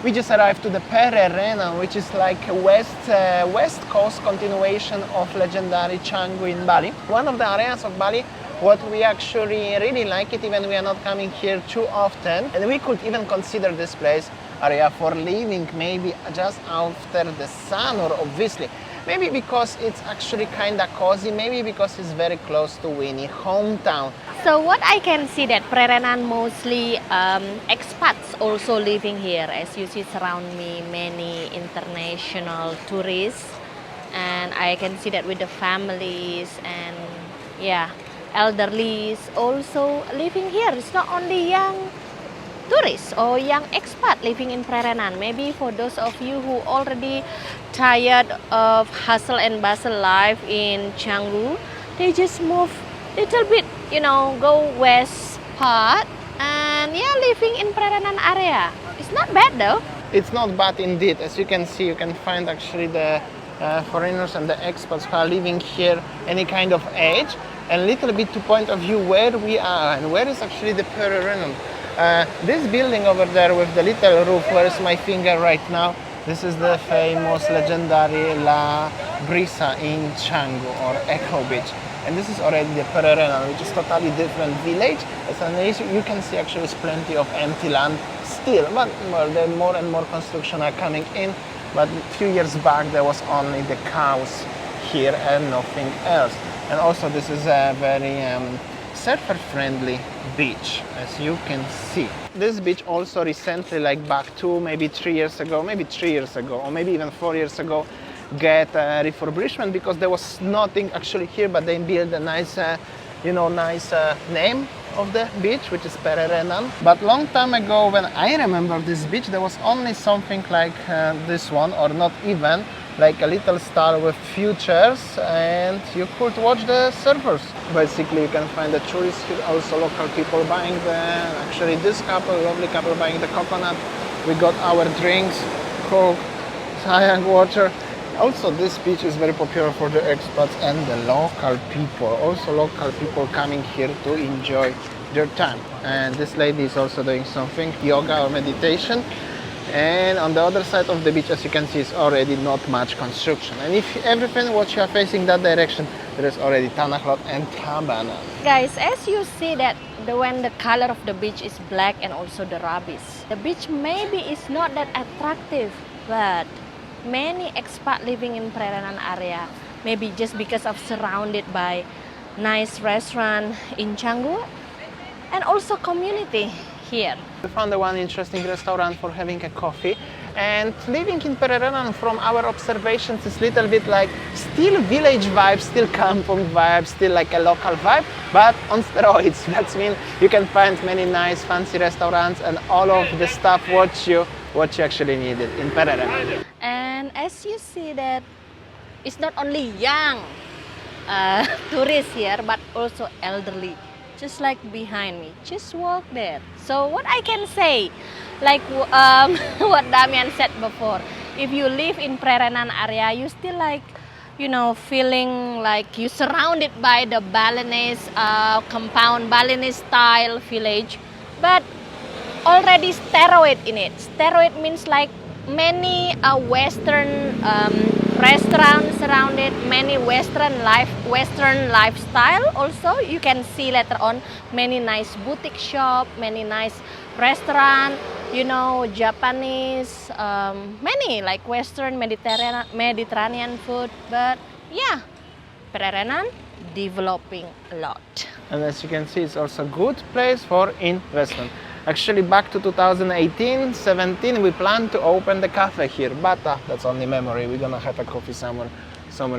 We just arrived to the Pererenan, which is like a west coast continuation of legendary Canggu in Bali. One of the areas of Bali what we actually really like it, even we are not coming here too often. And we could even consider this place area for living, maybe just after the sun, or obviously maybe because it's actually kind of cozy, maybe because it's very close to Winnie hometown. So what I can see that Pererenan mostly expats also living here. As you see surround me, many international tourists, and I can see that with the families and yeah, elderlies also living here. It's not only young tourists or young expat living in Pererenan. Maybe for those of you who already tired of hustle and bustle life in Canggu, they just move little bit, you know, go west part and yeah, living in Pererenan area. It's not bad though. It's not bad indeed. As you can see, you can find actually the foreigners and the expats who are living here any kind of age. And little bit to point of view where we are and where is actually the Pererenan. This building over there with the little roof, where is my finger right now? This is the famous legendary La Brisa in Canggu, or Echo Beach. And this is already the Pererenan, which is totally different village. As you can see, actually is plenty of empty land still, but well, more and more construction are coming in. But a few years back there was only the cows here and nothing else. And also this is a very surfer-friendly beach, as you can see. This beach also recently, like back 3 years ago, or maybe even 4 years ago, get refurbishment, because there was nothing actually here, but they built a nice, name of the beach, which is Pererenan. But long time ago, when I remember this beach, there was only something like this one, or not even, like a little star with few chairs, and you could watch the surfers. Basically, you can find the tourists here, also local people buying actually this lovely couple buying the coconut. We got our drinks, Coke, cyan water. Also, this beach is very popular for the expats and the local people. Also, local people coming here to enjoy their time. And this lady is also doing something, yoga or meditation. And on the other side of the beach, as you can see, is already not much construction. And if everything what you are facing that direction, there is already Tanaklot and Tabanan. Guys, as you see that when the color of the beach is black and also the rubbish, the beach maybe is not that attractive, but many expat living in Pererenan area, maybe just because of surrounded by nice restaurant in Canggu and also community here. We found one interesting restaurant for having a coffee, and living in Pererenan from our observations is little bit like still village vibe, still kampung vibe, still like a local vibe, but on steroids. That means you can find many nice fancy restaurants and all of the stuff what you actually needed in Pererenan. And as you see that it's not only young tourists here, but also elderly. Just like behind me, just walk there. So what I can say, like what Damian said before, if you live in Pererenan area, you still like, you know, feeling like you surrounded by the Balinese compound, Balinese style village, but already steroid in it. Steroid means like many Western restaurants surrounded, many Western lifestyle. Also, you can see later on many nice boutique shop, many nice restaurant, you know, Japanese, many like Western Mediterranean food. But yeah, Pererenan developing a lot. And as you can see, it's also a good place for investment. Actually, back to 2018-17, we planned to open the cafe here, but that's only memory. We're gonna have a coffee somewhere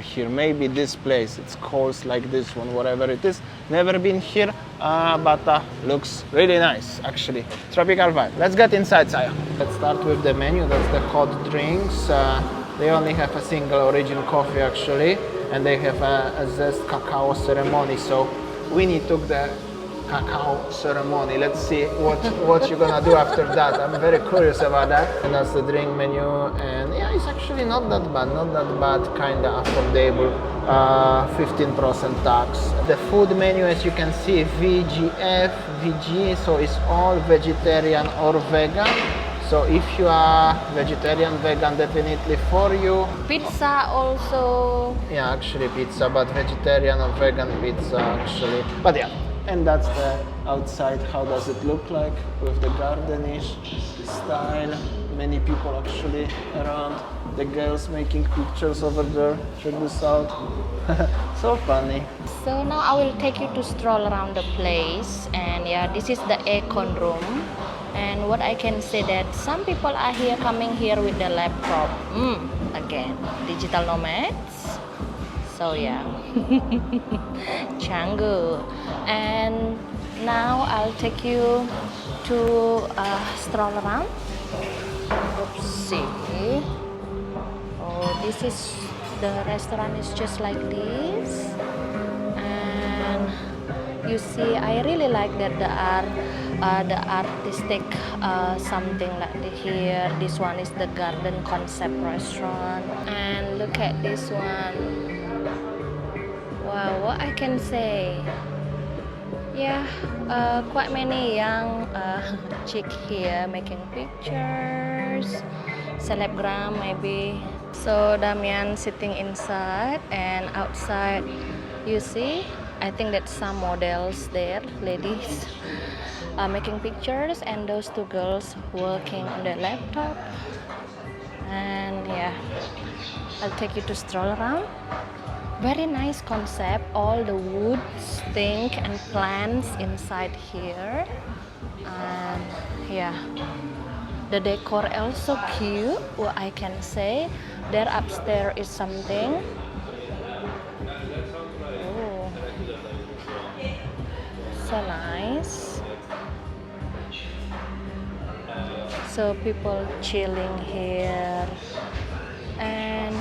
here. Maybe this place, it's called like this one, whatever it is. Never been here, but looks really nice, actually. Tropical vibe. Let's get inside, Saya. Let's start with the menu. That's the hot drinks. They only have a single origin coffee, actually, and they have a zest cacao ceremony. So Winnie took the cacao ceremony. Let's see what you're gonna do after that. I'm very curious about that. And that's the drink menu, and yeah, it's actually not that bad, kinda affordable. 15% tax. The food menu, as you can see, VGF, VG, so it's all vegetarian or vegan. So if you are vegetarian, vegan, definitely for you. Pizza also. Yeah, actually pizza, but vegetarian or vegan pizza actually. But yeah, and that's the outside. How does it look like with the gardenish style? Many people actually around. The girls making pictures over there. Check this out. So funny. So now I will take you to stroll around the place, and yeah, this is the aircon room. And what I can say that some people are here coming here with the laptop. Again, digital nomads. So yeah, canggu. And now I'll take you to stroll around. Oopsie. Oh, this is the restaurant is just like this. And you see, I really like that the artistic something like here. This one is the garden concept restaurant, and look at this one. Wow, what I can say? Yeah, quite many young chick here making pictures, celebgram maybe. So Damian sitting inside, and outside you see, I think that some models there, ladies, are making pictures, and those two girls working on their laptop. And yeah, I'll take you to stroll around. Very nice concept, all the woods, things and plants inside here. And yeah, the decor also cute, what I can say. There upstairs is something. Oh, so nice. So people chilling here. And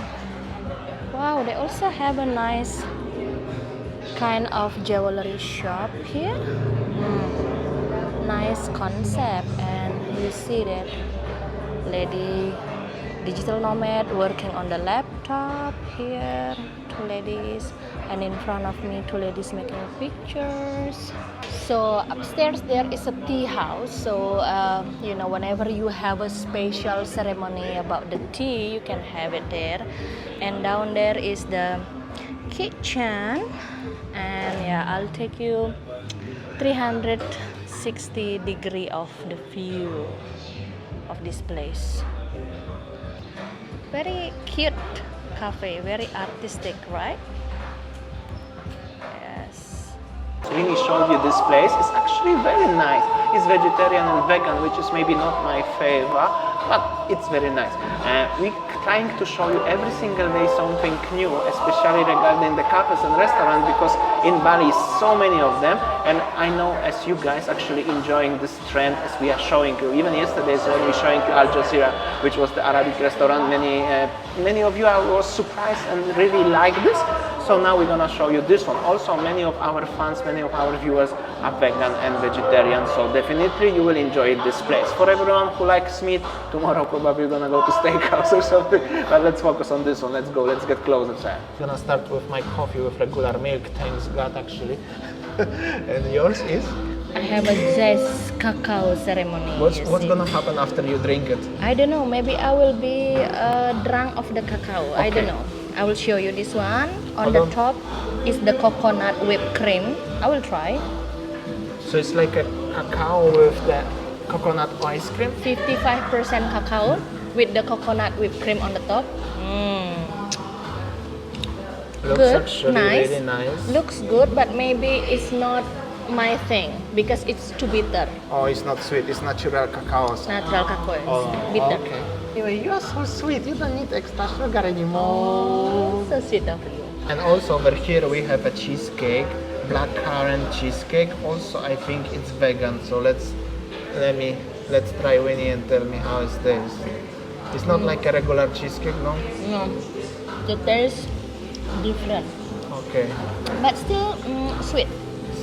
wow, they also have a nice kind of jewelry shop here. Nice concept. And you see that lady digital nomad working on the laptop here, two ladies, and in front of me two ladies making pictures. So upstairs there is a tea house, so you know, whenever you have a special ceremony about the tea, you can have it there. And down there is the kitchen, and yeah, I'll take you 360 degree of the view of this place. Very cute cafe, very artistic, right? Yes. Really showed you this place. It's actually very nice. It's vegetarian and vegan, which is maybe not my favorite, but it's very nice. We're trying to show you every single day something new, especially regarding the cafes and restaurants, because in Bali so many of them, and I know as you guys actually enjoying this trend as we are showing you. Even yesterday when we showing you Al Jazeera, which was the Arabic restaurant, many of you was surprised and really like this. So now we're gonna show you this one. Also, many of our fans, many of our viewers are vegan and vegetarian, so definitely you will enjoy this place. For everyone who likes meat, tomorrow probably we're gonna go to steakhouse or something. But let's focus on this one. Let's go. Let's get closer. I'm gonna start with my coffee with regular milk. Thanks God, actually. And yours is? I have a zest cacao ceremony. What's gonna happen after you drink it? I don't know. Maybe I will be drunk of the cacao. Okay. I don't know. I will show you this one. On the top is the coconut whipped cream. I will try. So it's like a cacao with the coconut ice cream? 55% cacao with the coconut whipped cream on the top. Looks good, actually nice. really nice. Looks good, but maybe it's not my thing because it's too bitter. Oh, it's not sweet. It's natural cacao. Natural cacao is Oh, bitter. okay. Anyway, you are so sweet. You don't need extra sugar Oh, anymore. so sweet of you. And also over here we have a cheesecake, blackcurrant cheesecake. Also, I think it's vegan. So let's try Winnie and tell me how it tastes. It's not like a regular cheesecake, no? No, the taste different. Okay. But still sweet.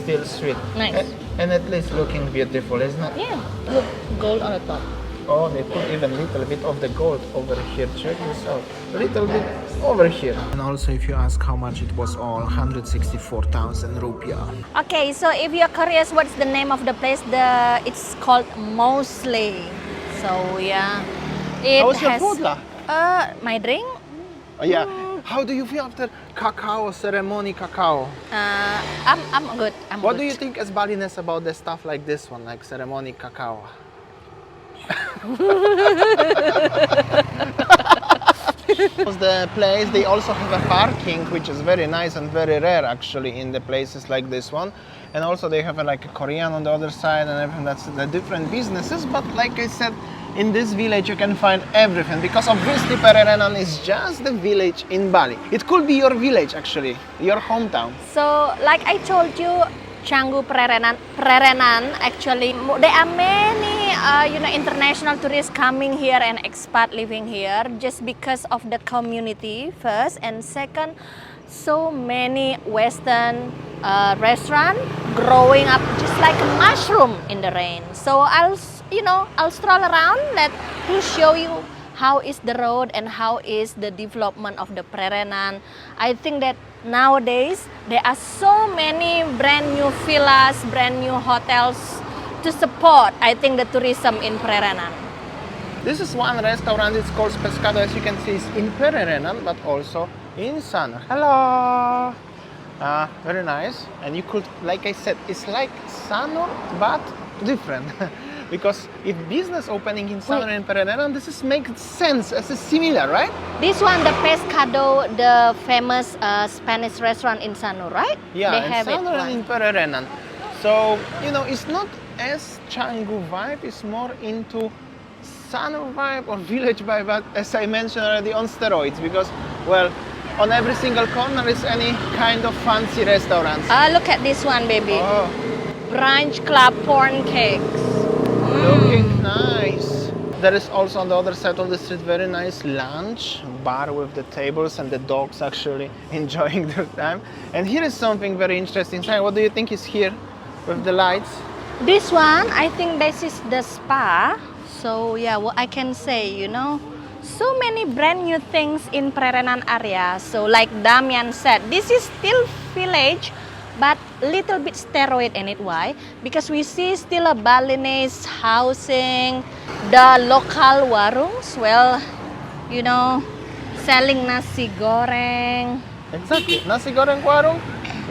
Still sweet. Nice. And at least looking beautiful, isn't it? Yeah, look, gold on the top. Oh, they put even a little bit of the gold over here. Check this out. A little bit over here. And also, if you ask how much it was all, 164,000 rupiah. Okay, so if you're curious what's the name of the place, it's called Mosley. So yeah, it How was your has food, lah? my drink. Oh, yeah. How do you feel after cacao ceremony cacao? I'm good. I'm What good. do you think as Balinese about the stuff like this one, like ceremony cacao? The place, they also have a parking, which is very nice and very rare actually in the places like this one. And also they have like a Korean on the other side and everything. That's the different businesses. But like I said, in this village you can find everything, because obviously Pererenan is just the village in Bali. It could be your village actually, your hometown. So, like I told you, Canggu Pererenan, actually, there are many, international tourists coming here and expat living here just because of the community first, and second, so many Western restaurant growing up just like a mushroom in the rain. So I'll stroll around to show you how is the road and how is the development of the Pererenan. I think that nowadays there are so many brand new villas, brand new hotels to support, I think, the tourism in Pererenan. This is one restaurant, it's called Pescado, as you can see, it's in Pererenan, but also in Sanur. Hello! Very nice. And you could, like I said, it's like Sanur, but different. Because if business opening in Sanur and Pererenan, this makes sense as a similar, right? This one, the Pescado, the famous Spanish restaurant in Sanur, right? Yeah, they in have Sanur and in Pererenan. So, it's not as Canggu vibe, it's more into Sanur vibe or village vibe, but as I mentioned already, on steroids, because, well, on every single corner is any kind of fancy restaurants. Look at this one, baby. Oh, Brunch Club Porn Cakes. looking nice. There is also on the other side of the street very nice lunch bar with the tables and the dogs actually enjoying their time. And here is something very interesting. Sai, what do you think is here with the lights? This one, I think this is the spa. So yeah, what I can say, so many brand new things in Pererenan area. So like Damian said, this is still village, but little bit steroid in it. Why? Because we see still a Balinese housing, the local warungs, well, selling nasi goreng. Exactly, nasi goreng warung,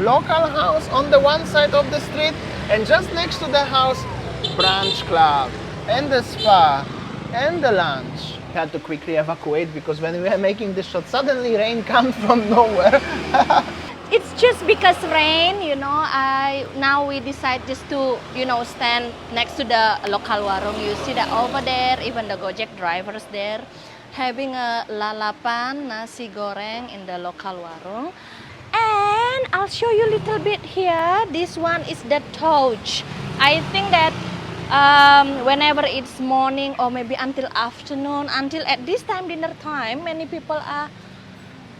local house on the one side of the street, and just next to the house, brunch club, and the spa, and the lunch. We had to quickly evacuate because when we were making the shot, suddenly rain comes from nowhere. It's just because rain, now we decide just to, stand next to the local warung. You see that over there, even the Gojek drivers there, having a lalapan, nasi goreng in the local warung. And I'll show you a little bit here. This one is the touch. I think that whenever it's morning or maybe until afternoon, until at this time, dinner time, many people are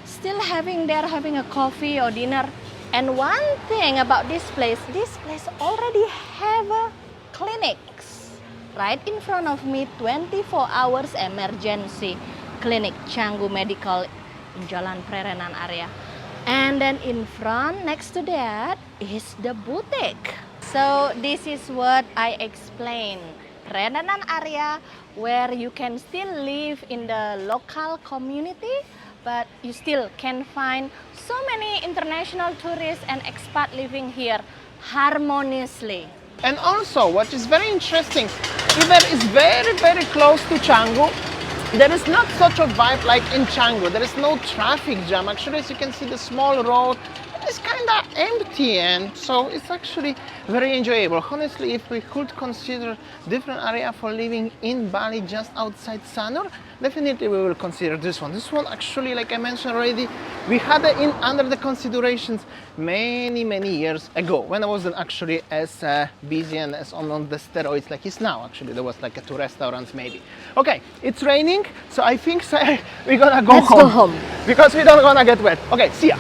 still having a coffee or dinner. And one thing about this place already have a clinics right in front of me, 24 hours emergency clinic, Canggu Medical in Jalan Pererenan area. And then in front, next to that, is the boutique. So this is what I explained. Pererenan area where you can still live in the local community, but you still can find so many international tourists and expat living here harmoniously. And also, what is very interesting, even is very, very close to Canggu, there is not such a vibe like in Canggu. There is no traffic jam. Actually, as you can see, the small road is kind of empty, and so it's actually very enjoyable. Honestly, if we could consider different area for living in Bali just outside Sanur, definitely we will consider this one. This one actually, like I mentioned already, we had it under the considerations many years ago when I wasn't actually as busy and as on the steroids like it's now. Actually, there was like 2 restaurants maybe. Okay, it's raining, so I think we're gonna go Let's home. go home. Because we don't wanna get wet. Okay, see ya.